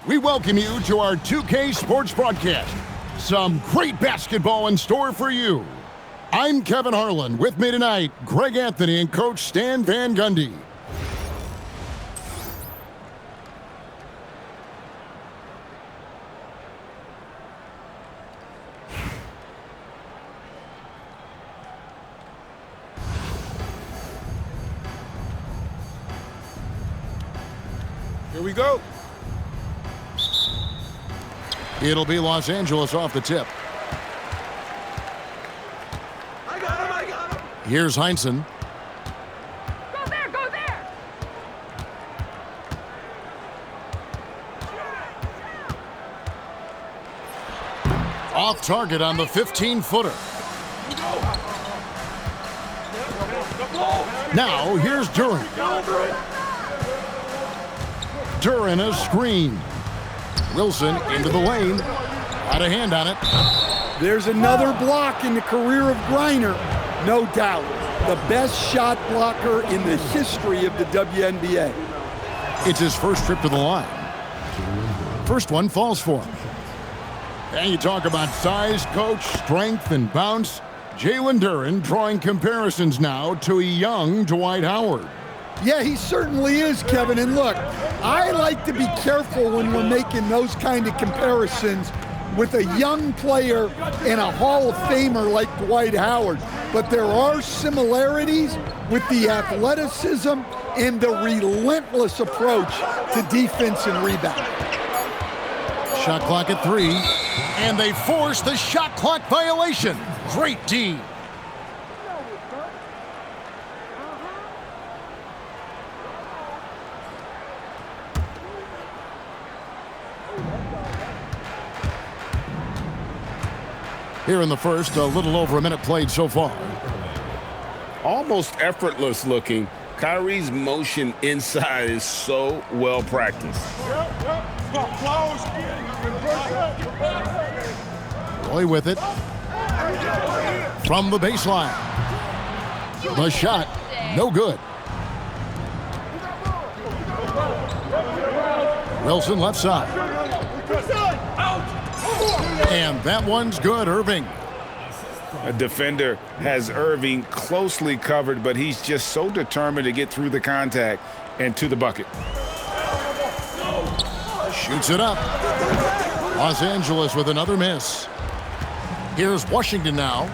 we welcome you to our 2K Sports broadcast. Some great basketball in store for you. I'm Kevin Harlan. With me tonight, Greg Anthony and Coach Stan Van Gundy. Here we go. It'll be Los Angeles off the tip. I got him. Here's Heinsohn. Go there. Off target on the 15-footer. Now, here's Duren. Duren a screen. Wilson into the lane. Got a hand on it. There's another block in the career of Griner. No doubt, the best shot blocker in the history of the WNBA. It's his first trip to the line. First one falls for him. And you talk about size, coach, strength, and bounce. Jalen Duren drawing comparisons now to a young Dwight Howard. Yeah, he certainly is, Kevin. And look, I like to be careful when we're making those kind of comparisons with a young player and a Hall of Famer like Dwight Howard. But there are similarities with the athleticism and the relentless approach to defense and rebound. Shot clock at 3, and they force the shot clock violation. Great D. Here in the first, a little over a minute played so far. Almost effortless looking. Kyrie's motion inside is so well practiced. Roy with it. From the baseline. The shot, no good. Wilson left side. And that one's good, Irving. A defender has Irving closely covered, but he's just so determined to get through the contact and to the bucket. Shoots it up. Los Angeles with another miss. Here's Washington now.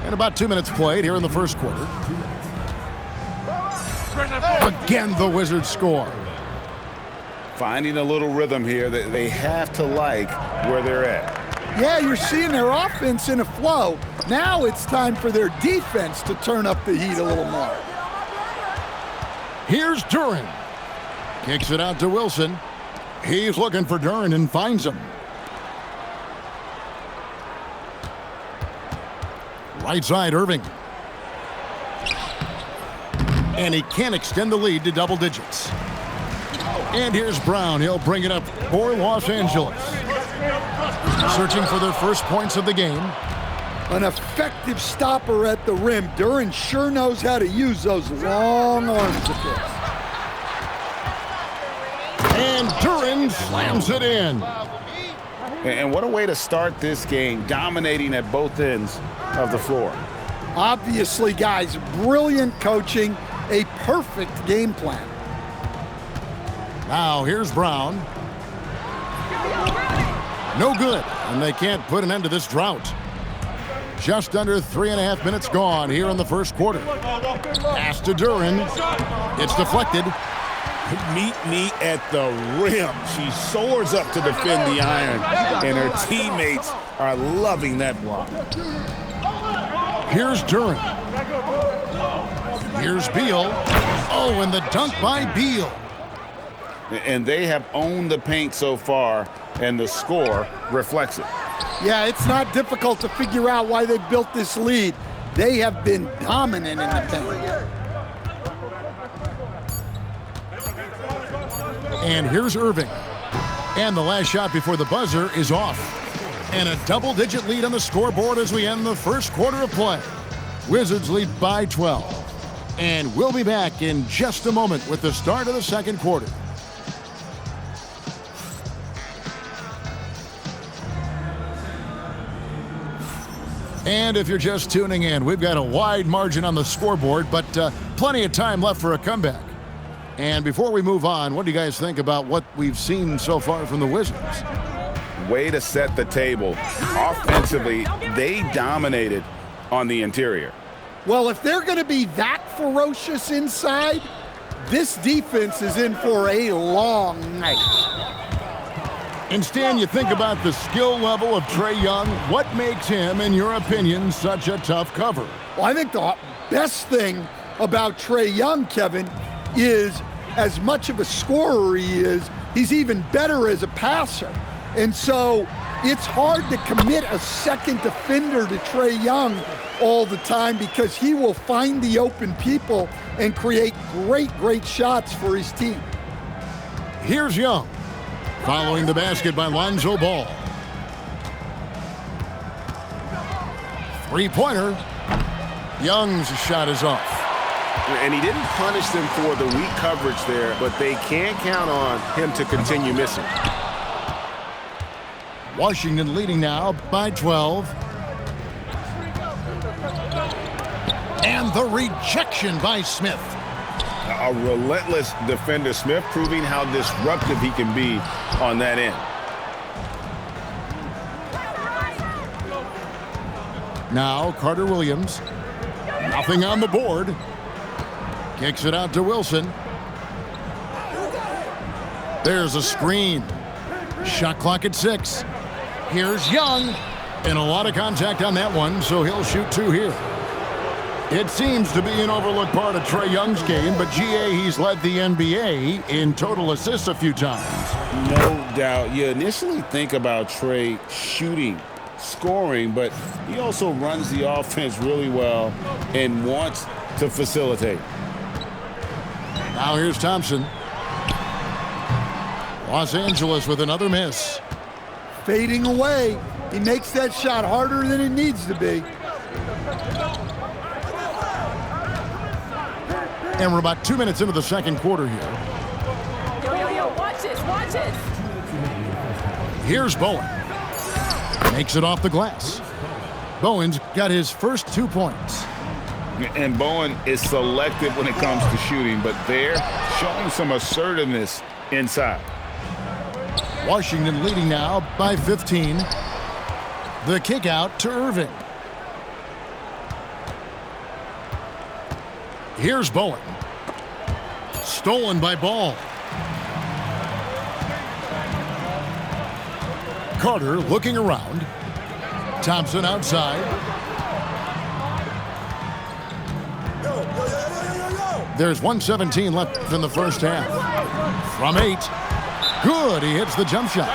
And about 2 minutes played here in the first quarter. Again, the Wizards score. Finding a little rhythm here that they have to like where they're at. Yeah, you're seeing their offense in a flow. Now it's time for their defense to turn up the heat a little more. Here's Duren. Kicks it out to Wilson. He's looking for Duren and finds him. Right side, Irving. And he can't extend the lead to double digits. And here's Brown. He'll bring it up for Los Angeles. Searching for their first points of the game. An effective stopper at the rim. Duren sure knows how to use those long arms of his. And Duren slams it in. And what a way to start this game, dominating at both ends of the floor. Obviously, guys, brilliant coaching, a perfect game plan. Now here's Brown. No good, and they can't put an end to this drought. Just under 3.5 minutes gone here in the first quarter. Pass to Duren. It's deflected. Meet me at the rim. She soars up to defend the iron, and her teammates are loving that block. Here's Duren. Here's Beal. Oh, and the dunk by Beal. And they have owned the paint so far, and the score reflects it. Yeah, it's not difficult to figure out why they built this lead. They have been dominant in the paint. And here's Irving. And the last shot before the buzzer is off. And a double-digit lead on the scoreboard as we end the first quarter of play. Wizards lead by 12. And we'll be back in just a moment with the start of the second quarter. And if you're just tuning in, we've got a wide margin on the scoreboard, but plenty of time left for a comeback. And before we move on, what do you guys think about what we've seen so far from the Wizards? Way to set the table. Offensively, they dominated on the interior. Well, if they're going to be that ferocious inside, this defense is in for a long night. And Stan, you think about the skill level of Trae Young. What makes him, in your opinion, such a tough cover? Well, I think the best thing about Trae Young, Kevin, is as much of a scorer he is, he's even better as a passer. And so it's hard to commit a second defender to Trae Young all the time because he will find the open people and create great shots for his team. Here's Young, following the basket by Lonzo Ball. Three-pointer. Young's shot is off. And he didn't punish them for the weak coverage there, but they can't count on him to continue missing. Washington leading now by 12. And the rejection by Smith. A relentless defender, Smith, proving how disruptive he can be on that end. Now Carter Williams. Nothing on the board. Kicks it out to Wilson. There's a screen. Shot clock at 6. Here's Young. And a lot of contact on that one, so he'll shoot 2 here. It seems to be an overlooked part of Trae Young's game, but GA, he's led the NBA in total assists a few times. No doubt. You initially think about Trae shooting, scoring, but he also runs the offense really well and wants to facilitate. Now here's Thompson. Los Angeles with another miss. Fading away. He makes that shot harder than it needs to be. And we're about 2 minutes into the second quarter here. Yo, watch this. Here's Bowen. Makes it off the glass. Bowen's got his first 2 points. And Bowen is selective when it comes to shooting, but they're showing some assertiveness inside. Washington leading now by 15. The kick out to Irving. Here's Bowen. Stolen by Ball. Carter looking around. Thompson outside. There's 1:17 left in the first half. From 8. Good. He hits the jump shot.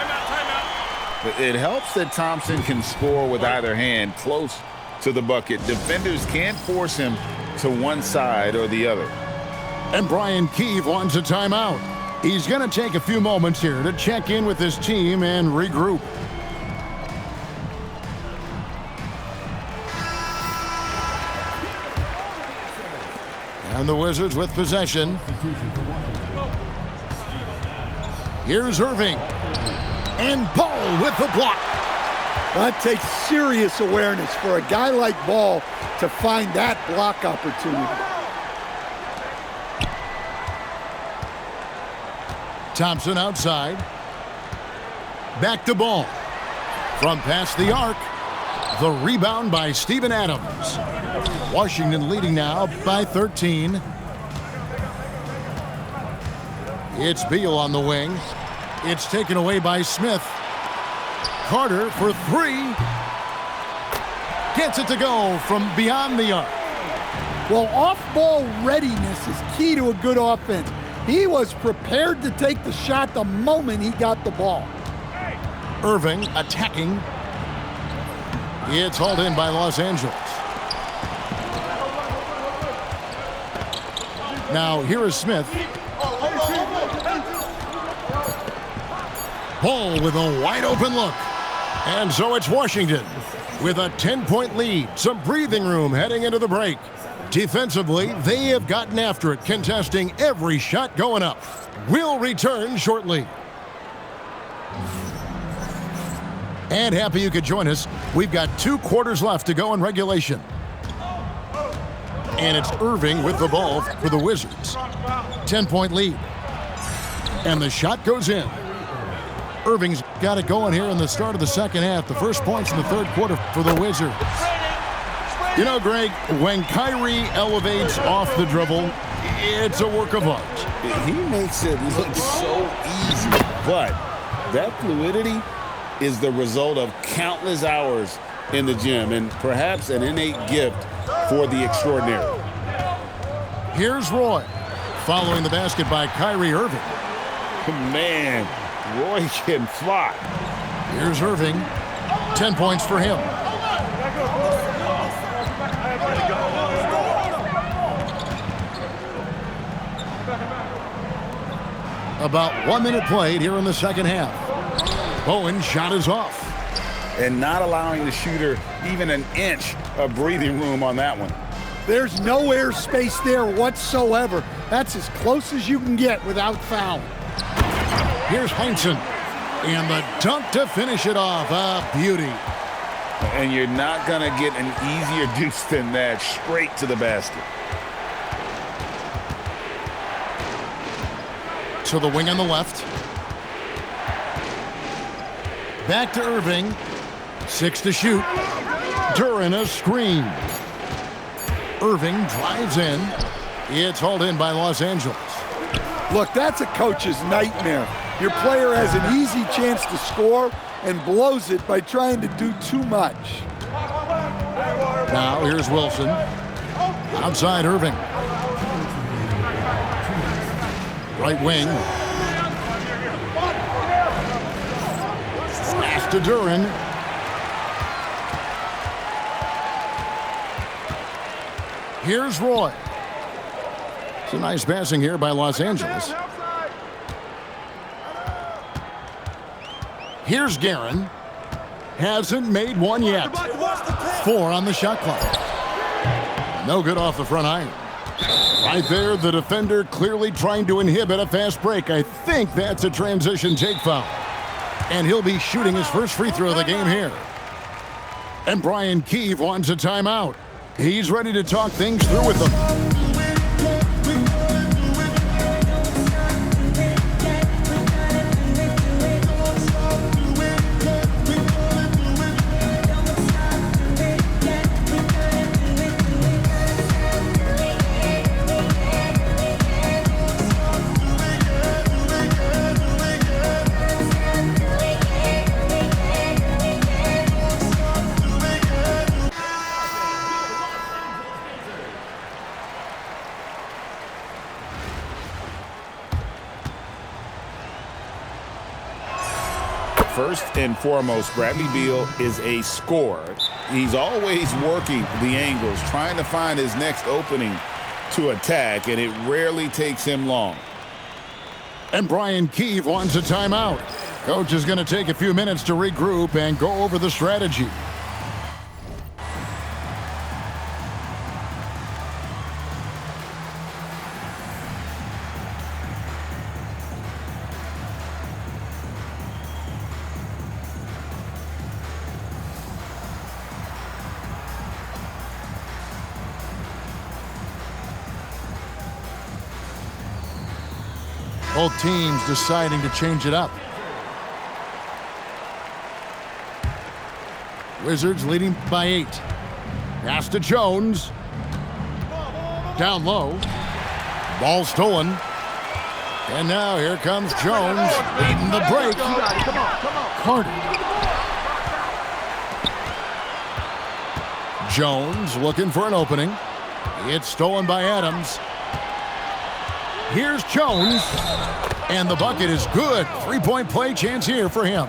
It helps that Thompson can score with either hand close to the bucket. Defenders can't force him to one side or the other. And Brian Keefe wants a timeout. He's going to take a few moments here to check in with his team and regroup. And the Wizards with possession. Here's Irving. And Ball with the block. That takes serious awareness for a guy like Ball to find that block opportunity. Thompson outside. Back to Ball. From past the arc. The rebound by Steven Adams. Washington leading now by 13. It's Beal on the wing. It's taken away by Smith. Carter for 3. Gets it to go from beyond the arc. Well, off-ball readiness is key to a good offense. He was prepared to take the shot the moment he got the ball. Irving attacking. It's hauled in by Los Angeles. Now here is Smith. Ball with a wide open look. And so it's Washington with a 10-point lead. Some breathing room heading into the break. Defensively, they have gotten after it, contesting every shot going up. We'll return shortly. And happy you could join us. We've got 2 quarters left to go in regulation. And it's Irving with the ball for the Wizards. 10-point lead. And the shot goes in. Irving's got it going here in the start of the second half. The first points in the third quarter for the Wizards. You know, Greg, when Kyrie elevates off the dribble, it's a work of art. He makes it look so easy, but that fluidity is the result of countless hours in the gym and perhaps an innate gift for the extraordinary. Here's Roy, following the basket by Kyrie Irving. Man, Roy can fly. Here's Irving, 10 points for him. About 1 minute played here in the second half. Bowen's shot is off. And not allowing the shooter even an inch of breathing room on that one. There's no airspace there whatsoever. That's as close as you can get without foul. Here's Heinsohn. And the dunk to finish it off. A beauty. And you're not going to get an easier deuce than that, straight to the basket. To the wing on the left. Back to Irving. 6 to shoot. Duren a screen. Irving drives in. It's hauled in by Los Angeles. Look, that's a coach's nightmare. Your player has an easy chance to score and blows it by trying to do too much. Now here's Wilson. Outside Irving. Right wing. Pass to Duren. Here's Roy. It's a nice passing here by Los Angeles. Here's Guerin. Hasn't made one yet. 4 on the shot clock. No good off the front iron. Right there, the defender clearly trying to inhibit a fast break. I think that's a transition take foul. And he'll be shooting his first free throw of the game here. And Brian Keefe wants a timeout. He's ready to talk things through with them. First and foremost, Bradley Beal is a scorer. He's always working the angles, trying to find his next opening to attack, and it rarely takes him long. And Brian Keefe wants a timeout. Coach is going to take a few minutes to regroup and go over the strategy. Both teams deciding to change it up. Wizards leading by 8. Pass to Jones. Down low. Ball stolen. And now here comes Jones leading the break. Carter. Jones looking for an opening. It's stolen by Adams. Here's Jones, and the bucket is good. 3-point play chance here for him.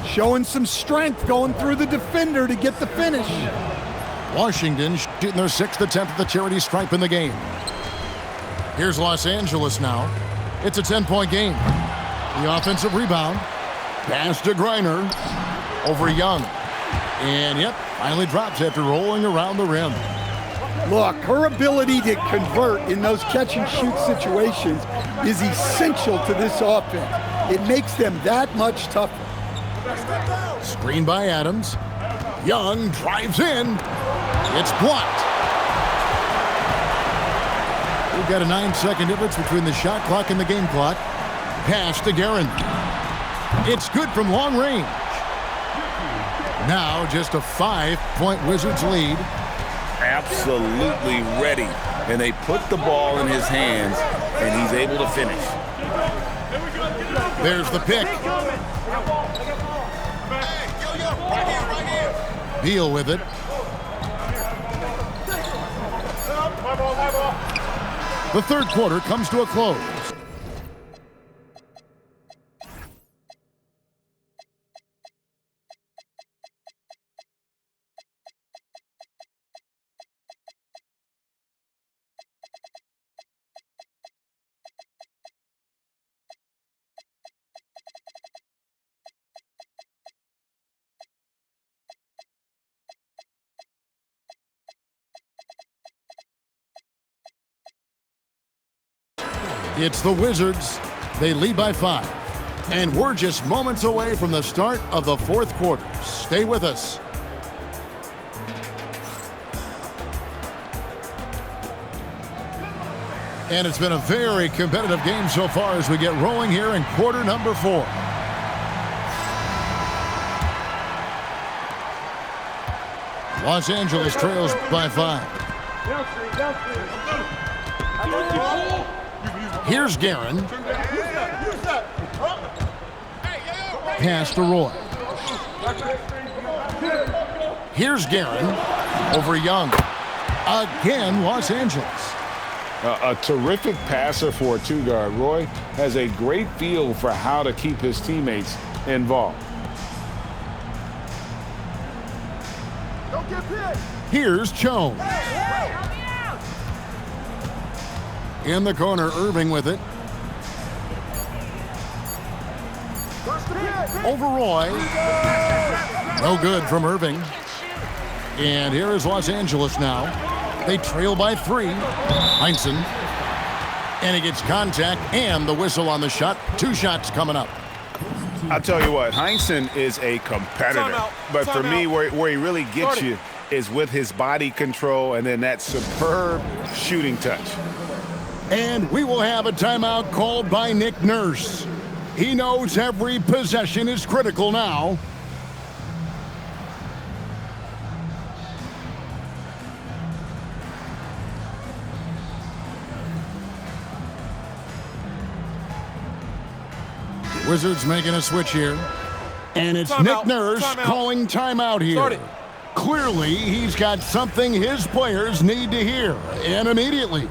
Showing some strength going through the defender to get the finish. Washington shooting their 6th attempt at the charity stripe in the game. Here's Los Angeles now. It's a 10-point game. The offensive rebound. Pass to Griner. Over Young. And, yep, finally drops after rolling around the rim. Look, her ability to convert in those catch-and-shoot situations is essential to this offense. It makes them that much tougher. Screen by Adams. Young drives in. It's blocked. We've got a 9-second difference between the shot clock and the game clock. Pass to Guerin. It's good from long range. Now just a 5-point Wizards lead. Absolutely ready. And they put the ball in his hands, and he's able to finish. There's the pick. Beal with it. The third quarter comes to a close. It's the Wizards. They lead by 5. And we're just moments away from the start of the fourth quarter. Stay with us. And it's been a very competitive game so far as we get rolling here in quarter number 4. Los Angeles trails by 5. Here's Guerin. Pass to Roy. Here's Guerin over Young. Again, Los Angeles. A terrific passer for a two-guard. Roy has a great feel for how to keep his teammates involved. Here's Jones. In the corner, Irving with it. Over Roy. No good from Irving. And here is Los Angeles now. They trail by 3. Heinsohn. And he gets contact and the whistle on the shot. 2 shots coming up. I'll tell you what, Heinsohn is a competitor. But for me, where he really gets you is with his body control and then that superb shooting touch. And we will have a timeout called by Nick Nurse. He knows every possession is critical now. Wizards making a switch here. And it's Nick Nurse calling timeout here. Clearly, he's got something his players need to hear, and immediately.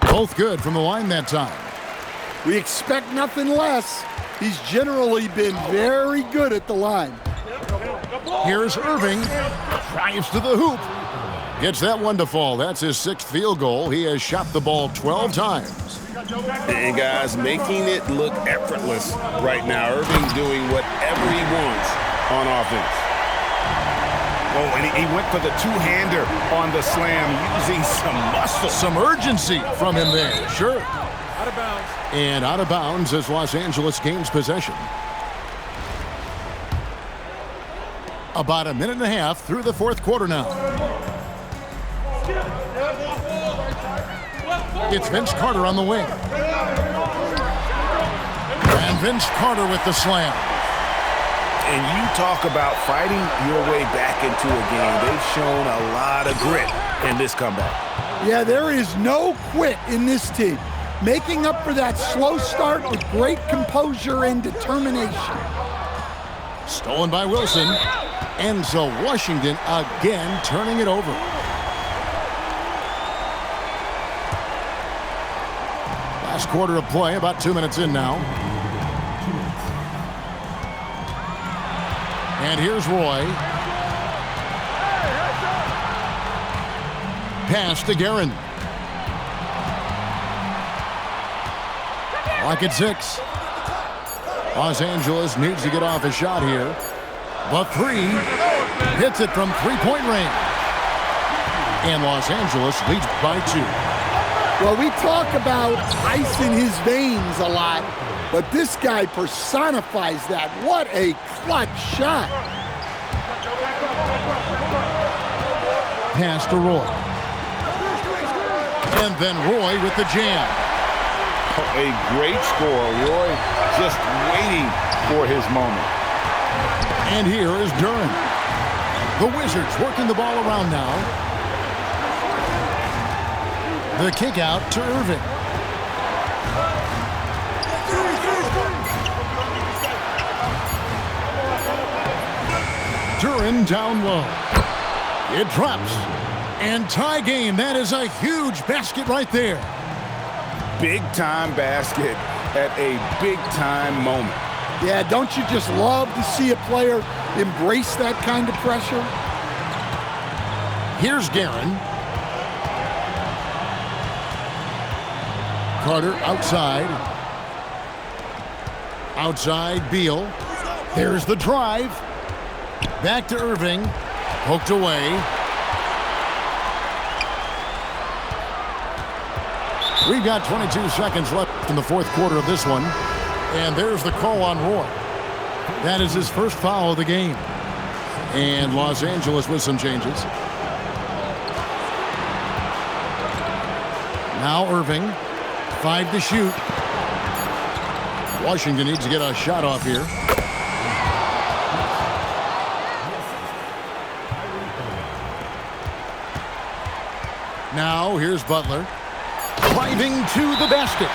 Both good from the line that time. We expect nothing less. He's generally been very good at the line. Here's Irving. Drives to the hoop. Gets that one to fall. That's his 6th field goal. He has shot the ball 12 times. And guys, making it look effortless right now. Irving doing whatever he wants on offense. Oh, and he went for the two-hander on the slam, using some muscle. Some urgency from him there, sure. Out of bounds. And out of bounds as Los Angeles gains possession. About a minute and a half through the fourth quarter now. It's Vince Carter on the wing. And Vince Carter with the slam. And you talk about fighting your way back into a game. They've shown a lot of grit in this comeback. Yeah, there is no quit in this team. making up for that slow start with great composure and determination. Stolen by Wilson. And so Washington again turning it over. Last quarter of play, about 2 minutes in now. And here's Roy. Pass to Guerin. Lock at 6. Los Angeles needs to get off a shot here. But 3 hits it from three-point range. And Los Angeles leads by 2. Well, we talk about ice in his veins a lot, but this guy personifies that. What a clutch shot. Pass to Roy. And then Roy with the jam. A great score. Roy just waiting for his moment. And here is Duren. The Wizards working the ball around now. The kick out to Irving. Duren down low. It drops. And tie game. That is a huge basket right there. Big-time basket at a big-time moment. Yeah, don't you just love to see a player embrace that kind of pressure? Here's Guerin. Carter outside. Outside Beal. There's the drive. Back to Irving. Poked away. We've got 22 seconds left in the fourth quarter of this one. And there's the call on Roy. That is his first foul of the game. And Los Angeles with some changes. Now Irving. 5 to shoot. Washington needs to get a shot off here. Now here's Butler. Driving to the basket.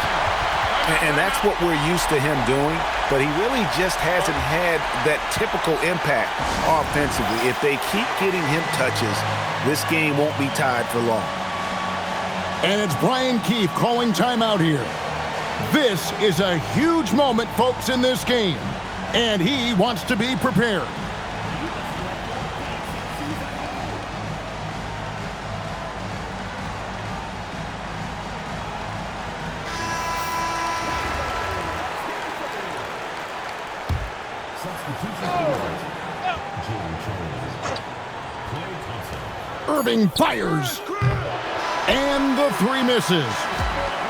And that's what we're used to him doing, but he really just hasn't had that typical impact offensively. If they keep getting him touches, this game won't be tied for long. And it's Brian Keefe calling timeout here. This is a huge moment, folks, in this game. And he wants to be prepared. Irving fires. And the 3 misses.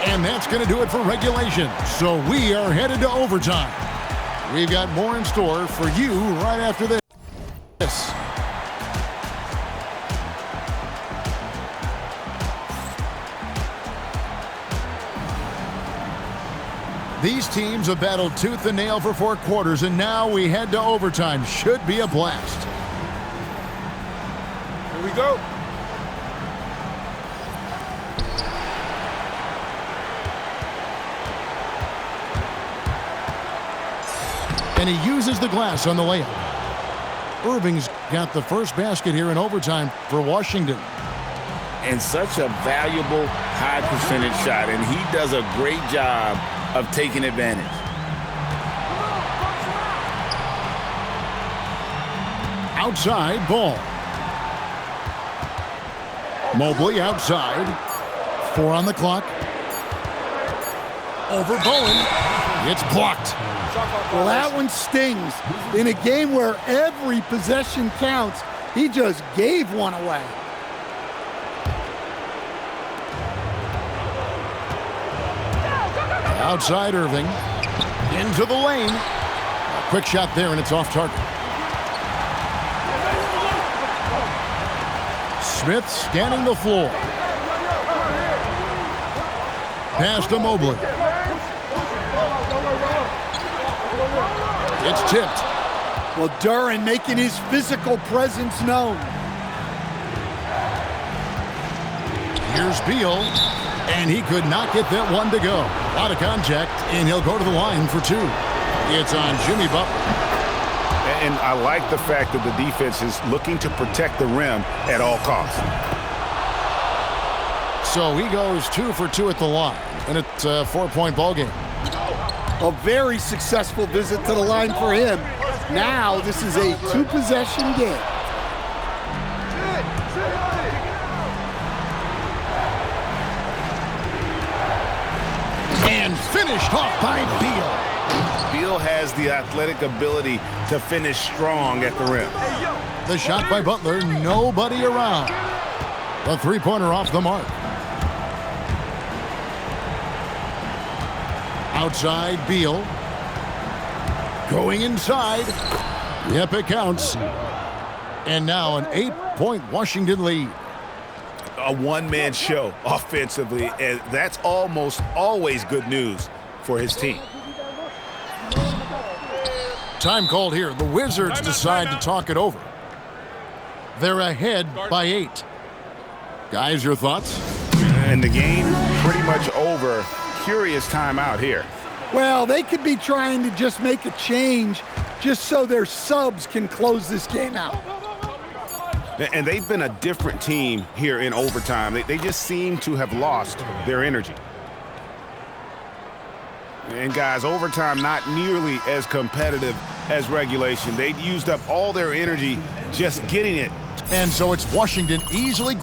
And that's going to do it for regulation. So we are headed to overtime. We've got more in store for you right after this. These teams have battled tooth and nail for 4 quarters, and now we head to overtime. Should be a blast. Here we go. And he uses the glass on the layup. Irving's got the first basket here in overtime for Washington. And such a valuable high percentage shot, and he does a great job of taking advantage. Outside ball. Mobley outside. 4 on the clock. Over Bowen. It's blocked. Well, that one stings. In a game where every possession counts, he just gave one away. Outside Irving. Into the lane. A quick shot there, and it's off target. Smith scanning the floor. Pass to Mobley. It's tipped. Well, Duren making his physical presence known. Here's Beal. And he could not get that one to go. Out of contact, and he'll go to the line for 2. It's on Jimmy Butler. And I like the fact that the defense is looking to protect the rim at all costs. So he goes 2 for 2 at the line, and it's a 4-point ball game. A very successful visit to the line for him. Now this is a 2-possession game. And finished off by Beal. Beal has the athletic ability to finish strong at the rim. The shot by Butler, nobody around. The three-pointer off the mark. Outside, Beal. Going inside. Yep, it counts. And now an 8-point Washington lead. A one-man show offensively, and that's almost always good news for his team. Time called here. The Wizards decide to talk it over. They're ahead by 8. Guys, your thoughts? And the game pretty much over. Curious timeout here. Well, they could be trying to just make a change just so their subs can close this game out. And they've been a different team here in overtime. They just seem to have lost their energy. And guys, overtime not nearly as competitive as regulation. They used up all their energy just getting it. And so it's Washington easily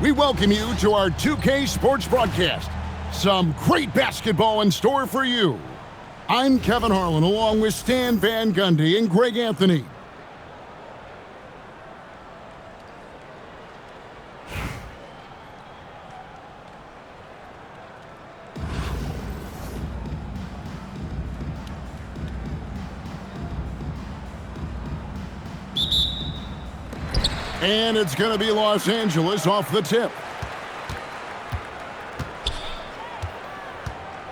We welcome you to our 2K Sports broadcast. Some great basketball in store for you. I'm Kevin Harlan along with Stan Van Gundy and Greg Anthony. And it's going to be Los Angeles off the tip.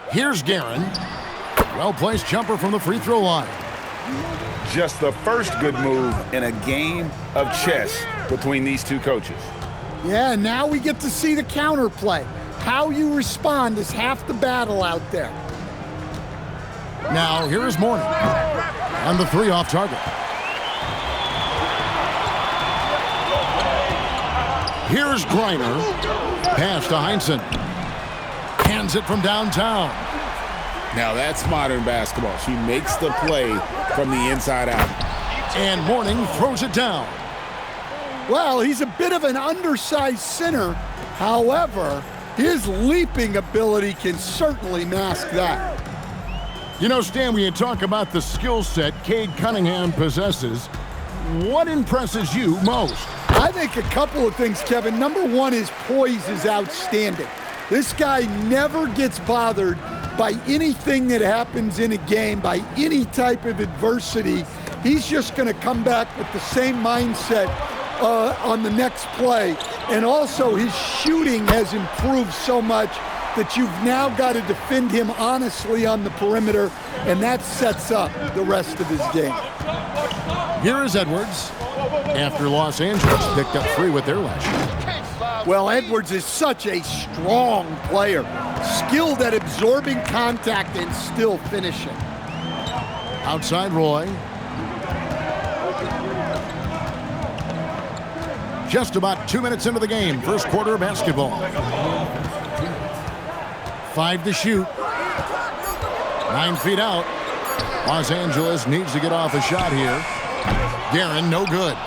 Here's Guerin. Well-placed jumper from the free throw line. Just the first good move in a game of chess between these two coaches. Yeah, now we get to see the counterplay. How you respond is half the battle out there. Now, here is Mourning. And the three off target. Here's Griner. Pass to Heinsohn. Hands it from downtown. Now that's modern basketball. She makes the play from the inside out. And Mourning throws it down. Well, he's a bit of an undersized center. However, his leaping ability can certainly mask that. You know, Stan, when you talk about the skill set Cade Cunningham possesses, what impresses you most? I think a couple of things, Kevin. Number one, his poise is outstanding. This guy never gets bothered by anything that happens in a game, by any type of adversity. He's just going to come back with the same mindset on the next play. And also, his shooting has improved so much that you've now got to defend him honestly on the perimeter, and that sets up the rest of his game. Here is Edwards. After Los Angeles picked up 3 with their last shot. Well, Edwards is such a strong player, skilled at absorbing contact and still finishing. Outside Roy. Just about 2 minutes into the game, first quarter of basketball. 5 to shoot. 9 feet out. Los Angeles needs to get off a shot here. Guerin, no good.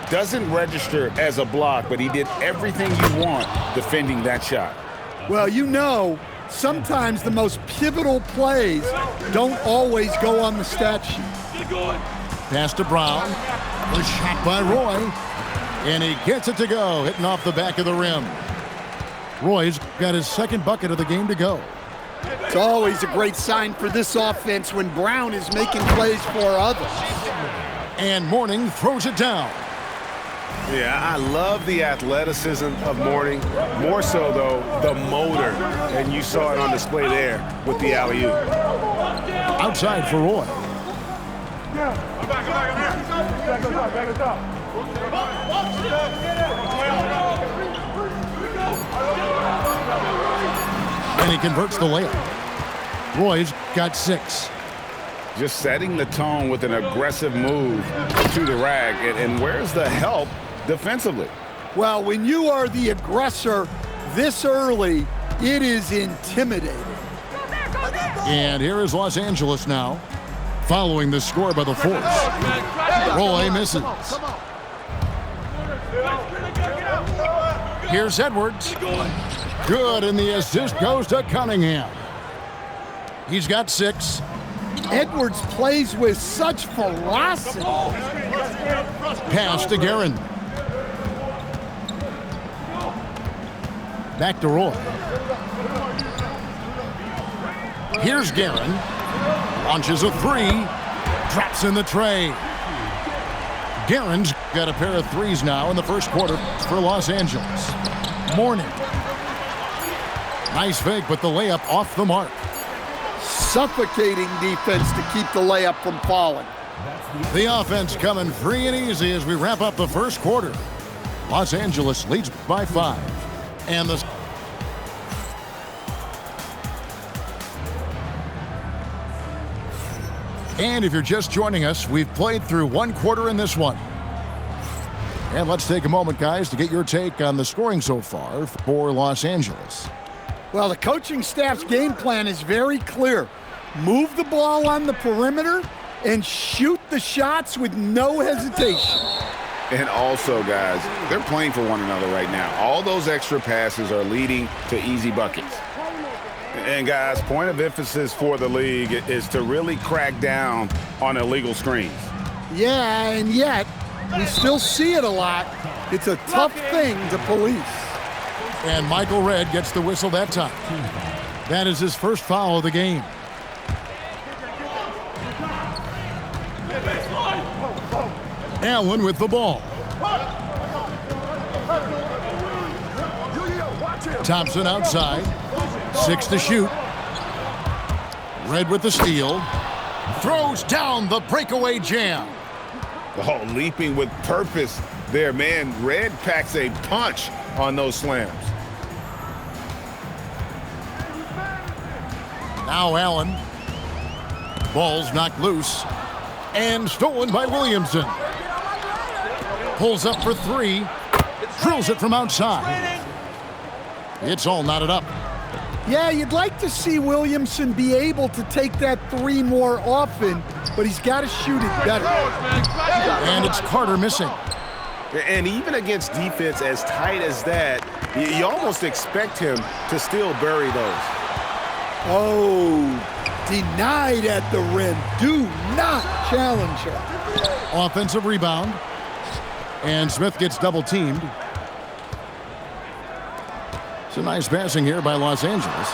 Doesn't register as a block, but he did everything you want defending that shot. Well, you know, sometimes the most pivotal plays don't always go on the stat sheet. Pass to Brown. The shot by Roy. And he gets it to go, hitting off the back of the rim. Roy's got his second bucket of the game to go. It's always a great sign for this offense when Brown is making plays for others. And Mourning throws it down. Yeah, I love the athleticism of Mourning. More so, though, the motor. And you saw it on display there with the alley-oop. Outside for Roy. And he converts the layup. Roy's got 6. Just setting the tone with an aggressive move to the rack. And where's the help defensively? Well, when you are the aggressor this early, it is intimidating. And here is Los Angeles now, following the score by the force. Roy misses. Here's Edwards. Good, and the assist goes to Cunningham. He's got 6. Edwards plays with such ferocity. Pass to Guerin. Back to Roy. Here's Guerin. Launches a 3. Drops in the tray. Guerin's got a pair of 3s now in the first quarter for Los Angeles. Mourning. Nice fake, but the layup off the mark. Suffocating defense to keep the layup from falling. The offense coming free and easy as we wrap up the first quarter. Los Angeles leads by 5. And the And if you're just joining us, we've played through 1 quarter in this one. And let's take a moment, guys, to get your take on the scoring so far for Los Angeles. Well, the coaching staff's game plan is very clear. Move the ball on the perimeter and shoot the shots with no hesitation. And also, guys, they're playing for one another right now. All those extra passes are leading to easy buckets. And, guys, point of emphasis for the league is to really crack down on illegal screens. Yeah, and yet we still see it a lot. It's a tough thing to police. And Michael Redd gets the whistle that time. That is his first foul of the game. Allen with the ball. Thompson outside. 6 to shoot. Redd with the steal. Throws down the breakaway jam. Oh, leaping with purpose there, man. Redd packs a punch on those slams. Now Allen. Ball's knocked loose. And stolen by Williamson. Pulls up for 3. Drills it from outside. It's all knotted up. Yeah, you'd like to see Williamson be able to take that 3 more often, but he's got to shoot it better. And it's Carter missing. And even against defense as tight as that, you almost expect him to still bury those. Oh, denied at the rim. Do not challenge her. Offensive rebound. And Smith gets double teamed. Some nice passing here by Los Angeles.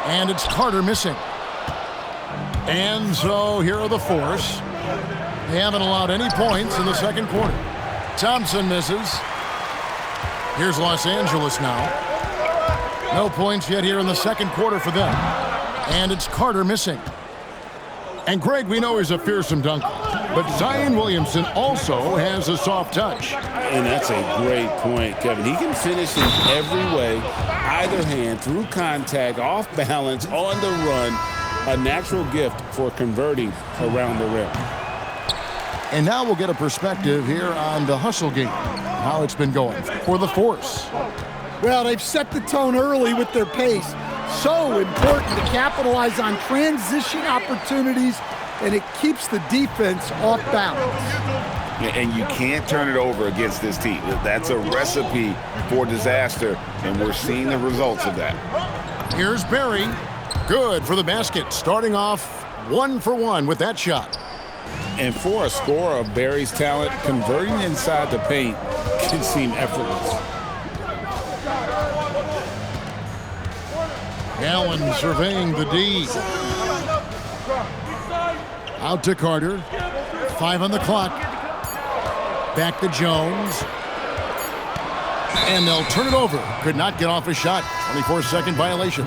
And it's Carter missing. And so here are the Force. They haven't allowed any points in the second quarter. Thompson misses. Here's Los Angeles now. No points yet here in the second quarter for them. And it's Carter missing. And Greg, we know he's a fearsome dunker, but Zion Williamson also has a soft touch. And that's a great point, Kevin. He can finish in every way, either hand, through contact, off balance, on the run. A natural gift for converting around the rim. And now we'll get a perspective here on the hustle game, how it's been going for the Force. Well, they've set the tone early with their pace. So important to capitalize on transition opportunities, and it keeps the defense off balance. And you can't turn it over against this team. That's a recipe for disaster, and we're seeing the results of that. Here's Barry. Good for the basket, starting off 1 for 1 with that shot. And for a scorer of Barry's talent, converting inside the paint can seem effortless. Allen surveying the D. Out to Carter. 5 on the clock. Back to Jones. And they'll turn it over. Could not get off a shot. 24-second violation.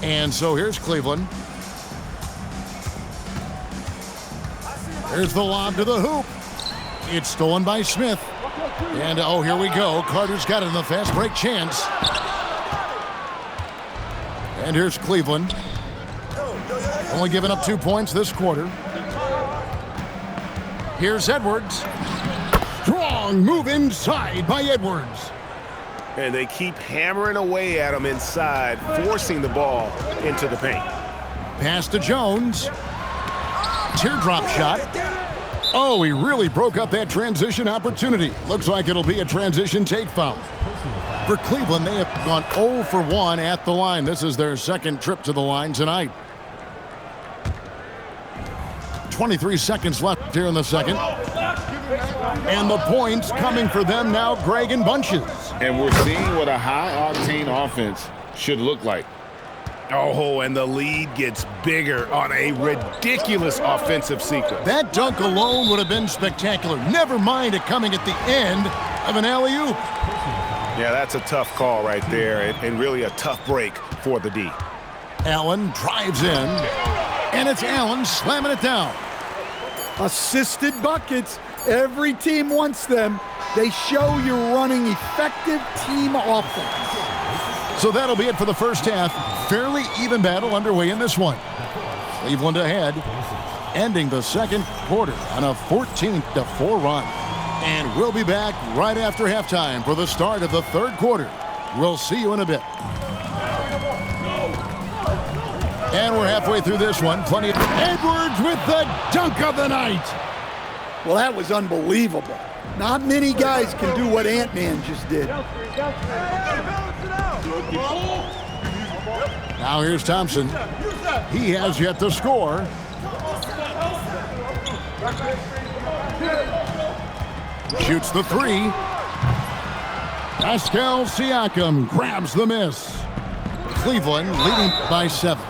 And so here's Cleveland. There's the lob to the hoop. It's stolen by Smith. And, oh, here we go. Carter's got it in the fast break chance. And here's Cleveland. Only giving up 2 points this quarter. Here's Edwards. Strong move inside by Edwards. And they keep hammering away at him inside, forcing the ball into the paint. Pass to Jones. Teardrop shot. Oh, he really broke up that transition opportunity. Looks like it'll be a transition take foul. For Cleveland, they have gone 0 for 1 at the line. This is their second trip to the line tonight. 23 seconds left here in the second. And the points coming for them now, Greg, in bunches. And we're seeing what a high-octane offense should look like. Oh, and the lead gets bigger on a ridiculous offensive sequence. That dunk alone would have been spectacular. Never mind it coming at the end of an alley-oop. Yeah, that's a tough call right there, and really a tough break for the D. Allen drives in, and it's Allen slamming it down. Assisted buckets. Every team wants them. They show you're running effective team offense. So that'll be it for the first half. Fairly even battle underway in this one. Cleveland ahead, ending the second quarter on a 14-4 run. And we'll be back right after halftime for the start of the third quarter. We'll see you in a bit. And we're halfway through this one. Plenty of Edwards with the dunk of the night. Well, that was unbelievable. Not many guys can do what Ant-Man just did. Now here's Thompson. He has yet to score. Shoots the three. Pascal Siakam grabs the miss. Cleveland leading by 7.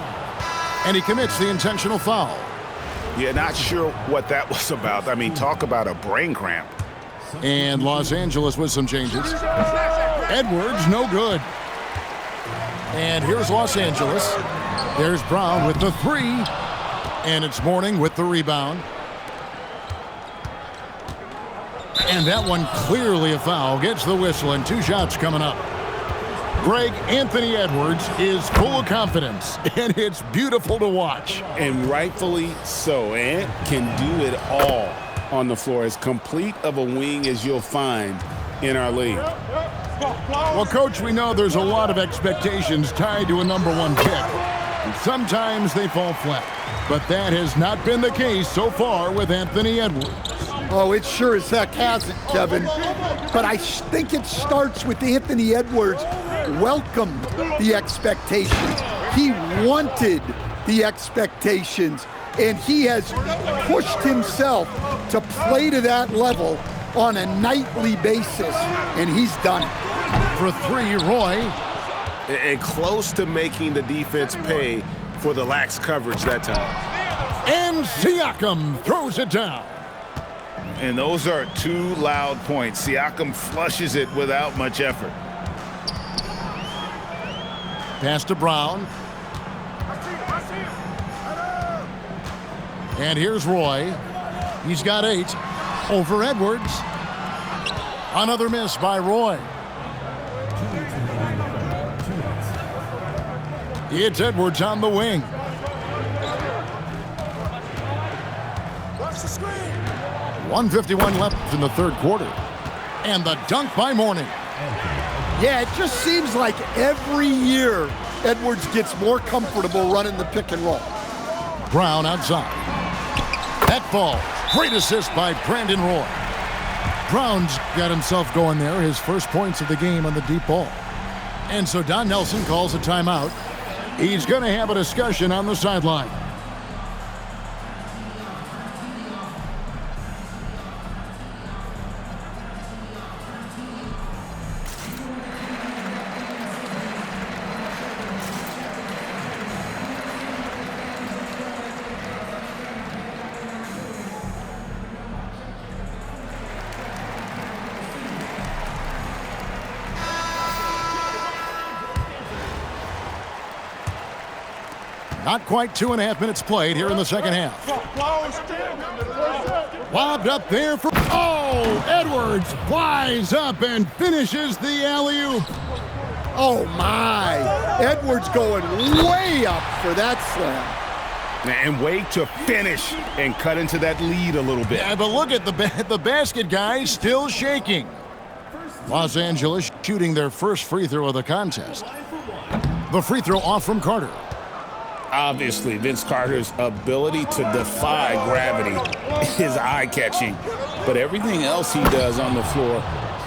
And he commits the intentional foul. Yeah, not sure what that was about. I mean, talk about a brain cramp. And Los Angeles with some changes. Edwards, no good. And here's Los Angeles. There's Brown with the 3. And it's Mourning with the rebound. And that one clearly a foul. Gets the whistle and 2 shots coming up. Greg, Anthony Edwards is full of confidence, and it's beautiful to watch. And rightfully so. Ant can do it all on the floor. As complete of a wing as you'll find in our league. Well, Coach, we know there's a lot of expectations tied to a #1 pick. And sometimes they fall flat. But that has not been the case so far with Anthony Edwards. Oh, it sure as heck hasn't, Kevin. But I think it starts with Anthony Edwards welcomed the expectations. He wanted the expectations, and he has pushed himself to play to that level on a nightly basis, and he's done it. For 3, Roy. And close to making the defense pay for the lax coverage that time. And Siakam throws it down. And those are 2 loud points. Siakam flushes it without much effort. Pass to Brown. And here's Roy. He's got 8 over Edwards. Another miss by Roy. It's Edwards on the wing. 1:51 left in the 3rd quarter. And the dunk by Mourning. Yeah, it just seems like every year Edwards gets more comfortable running the pick and roll. Brown outside. That ball. Great assist by Brandon Roy. Brown's got himself going there. His first points of the game on the deep ball. And so Don Nelson calls a timeout. He's going to have a discussion on the sideline. Not quite 2.5 minutes played here in the second half. Lobbed up there for... Oh! Edwards flies up and finishes the alley-oop. Oh, my. Edwards going way up for that slam. And wait to finish and cut into that lead a little bit. Yeah, but look at the basket guy still shaking. Los Angeles shooting their first free throw of the contest. The free throw off from Carter. Obviously, Vince Carter's ability to defy gravity is eye-catching. But everything else he does on the floor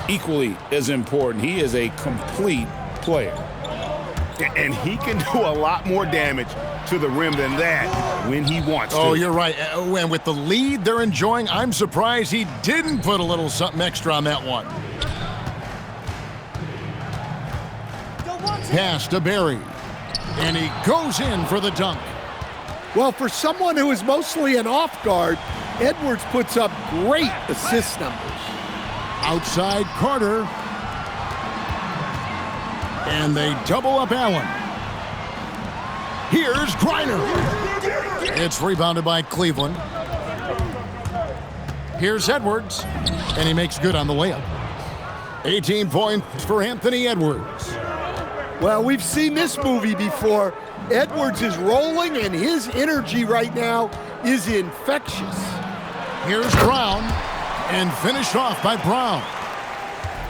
equally is important. He is a complete player. And he can do a lot more damage to the rim than that when he wants to. Oh, you're right. And with the lead they're enjoying, I'm surprised he didn't put a little something extra on that one. Pass to Barry. And he goes in for the dunk. Well, for someone who is mostly an off guard, Edwards puts up great assist numbers. Outside Carter. And they double up Allen. Here's Griner. It's rebounded by Cleveland. Here's Edwards. And he makes good on the layup. 18 points for Anthony Edwards. Well, we've seen this movie before. Edwards is rolling, and his energy right now is infectious. Here's Brown, and finished off by Brown.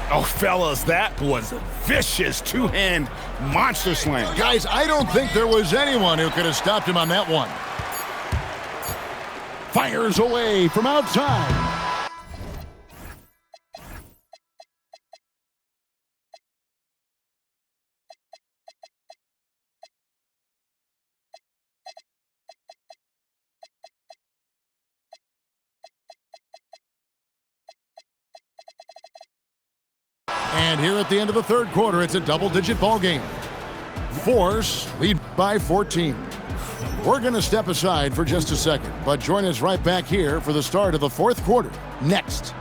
Oh, fellas, that was a vicious two-hand monster slam. Guys, I don't think there was anyone who could have stopped him on that one. Fires away from outside. And here at the end of the third quarter, it's a double-digit ball game. Force lead by 14. We're going to step aside for just a second, but join us right back here for the start of the fourth quarter next.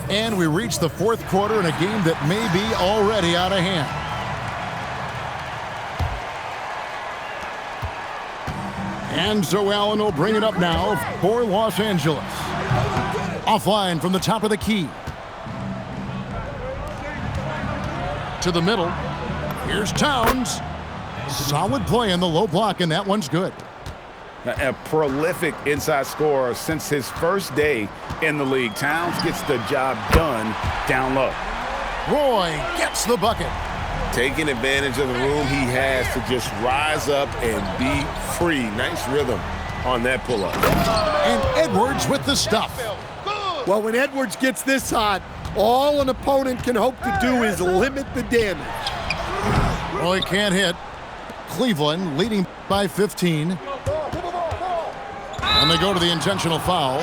And we reach the fourth quarter in a game that may be already out of hand. And so Allen will bring it up now for Los Angeles. Offline from the top of the key. To the middle. Here's Towns. Solid play in the low block, and that one's good. A prolific inside scorer since his first day in the league. Towns gets the job done down low. Roy gets the bucket. Taking advantage of the room he has to just rise up and be free. Nice rhythm on that pull-up. And Edwards with the stuff. Well, when Edwards gets this hot, all an opponent can hope to do is limit the damage. Roy can't hit. Cleveland leading by 15. And they go to the intentional foul.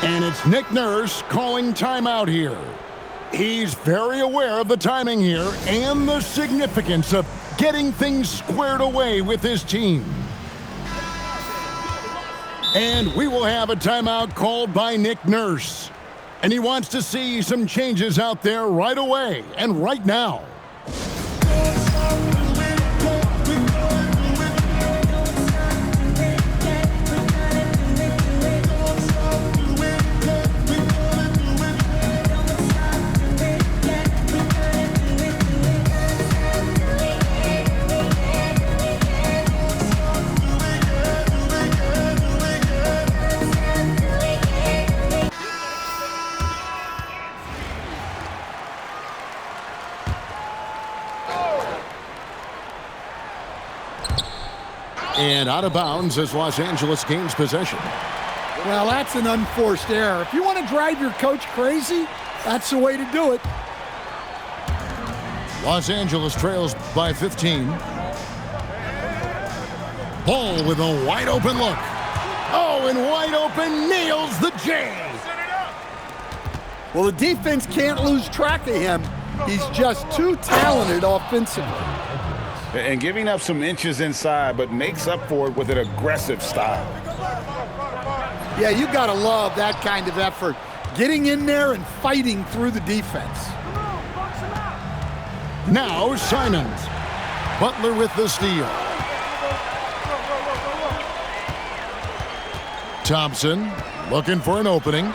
And it's Nick Nurse calling timeout here. He's very aware of the timing here and the significance of getting things squared away with his team. And we will have a timeout called by Nick Nurse. And he wants to see some changes out there right away and right now. And out of bounds as Los Angeles gains possession. Well, that's an unforced error. If you want to drive your coach crazy, that's the way to do it. Los Angeles trails by 15. Ball with a wide open look. Oh, and wide open, nails the J. Well, the defense can't lose track of him. He's just too talented offensively. And giving up some inches inside, but makes up for it with an aggressive style. Yeah, you got to love that kind of effort. Getting in there and fighting through the defense. Now Simons. Butler with the steal. Thompson looking for an opening.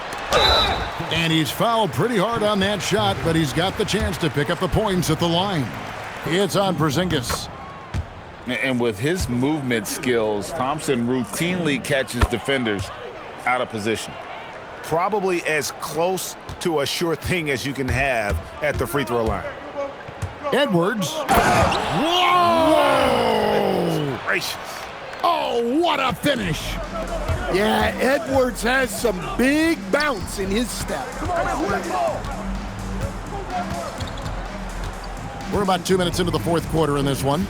And he's fouled pretty hard on that shot, but he's got the chance to pick up the points at the line. It's on Porzingis. And with his movement skills, Thompson routinely catches defenders out of position. Probably as close to a sure thing as you can have at the free throw line. Edwards. Whoa! Gracious. Oh, what a finish. Yeah, Edwards has some big bounce in his step. We're about 2 minutes into the fourth quarter in this one.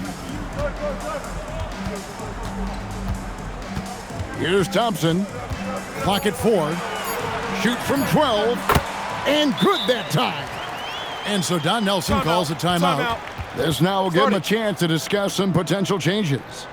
Here's Thompson. Clock at 4. Shoot from 12. And good that time. And so Don Nelson calls a timeout. This now will give him a chance to discuss some potential changes.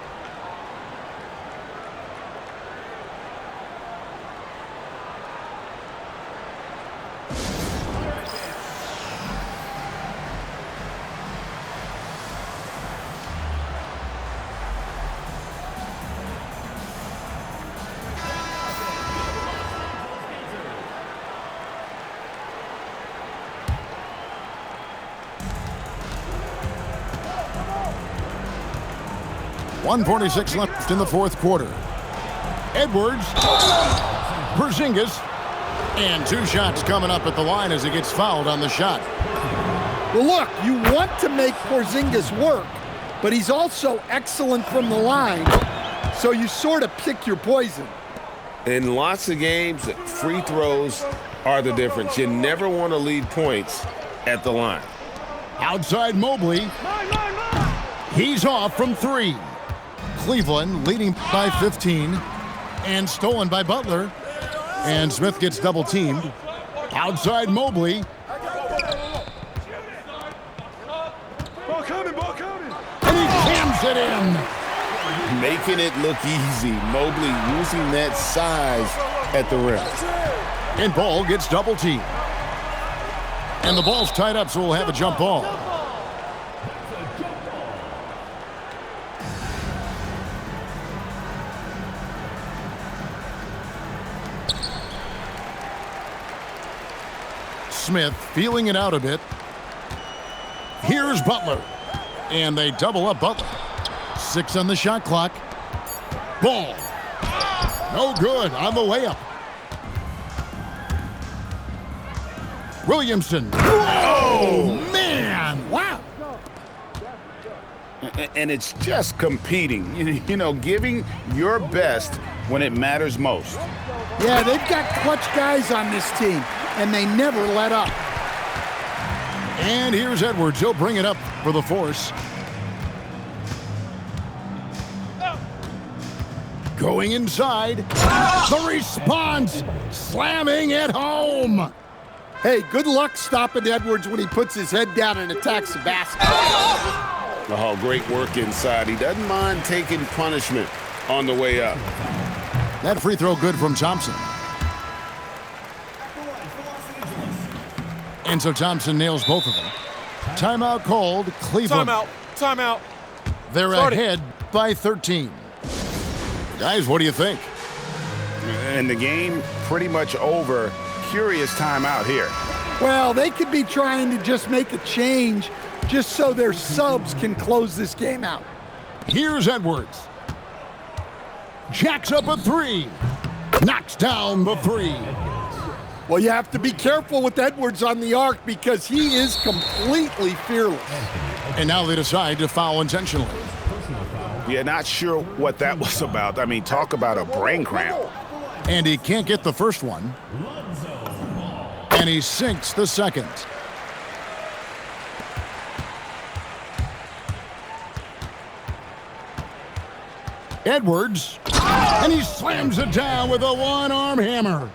.146 left in the fourth quarter. Edwards Porzingis. And 2 shots coming up at the line as he gets fouled on the shot. Well, look, you want to make Porzingis work, but he's also excellent from the line, so you sort of pick your poison. In lots of games, free throws are the difference. You never want to leave points at the line. Outside Mobley. He's off from 3. Cleveland leading by 15 and stolen by Butler. And Smith gets double teamed. Outside Mobley. Ball coming. And he jams it in. Making it look easy. Mobley using that size at the rim. And Ball gets double teamed. And the ball's tied up, so we'll have a jump ball. Smith feeling it out a bit. Here's Butler. And they double up Butler. 6 on the shot clock. Ball. No good on the layup. Williamson. Oh, man. Wow. And it's just competing, you know, giving your best when it matters most. Yeah, they've got clutch guys on this team, and they never let up. And here's Edwards. He'll bring it up for the force. Going inside. The response. Slamming it home. Hey, good luck stopping Edwards when he puts his head down and attacks the basket. Oh, great work inside. He doesn't mind taking punishment on the way up. That free throw good from Thompson. And so Thompson nails both of them. Timeout called. Cleveland. Timeout. They're ahead by 13. Guys, what do you think? And the game pretty much over. Curious timeout here. Well, they could be trying to just make a change just so their subs can close this game out. Here's Edwards. Jacks up a 3. Knocks down the 3. Well, you have to be careful with Edwards on the arc because he is completely fearless. And now they decide to foul intentionally. Yeah, not sure what that was about. I mean, talk about a brain cramp. And he can't get the first one. And he sinks the second. Edwards. And he slams it down with a one-arm hammer.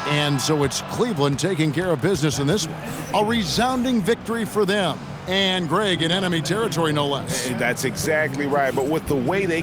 And so it's Cleveland taking care of business in this one. A resounding victory for them. And Greg in enemy territory, no less. That's exactly right. But with the way they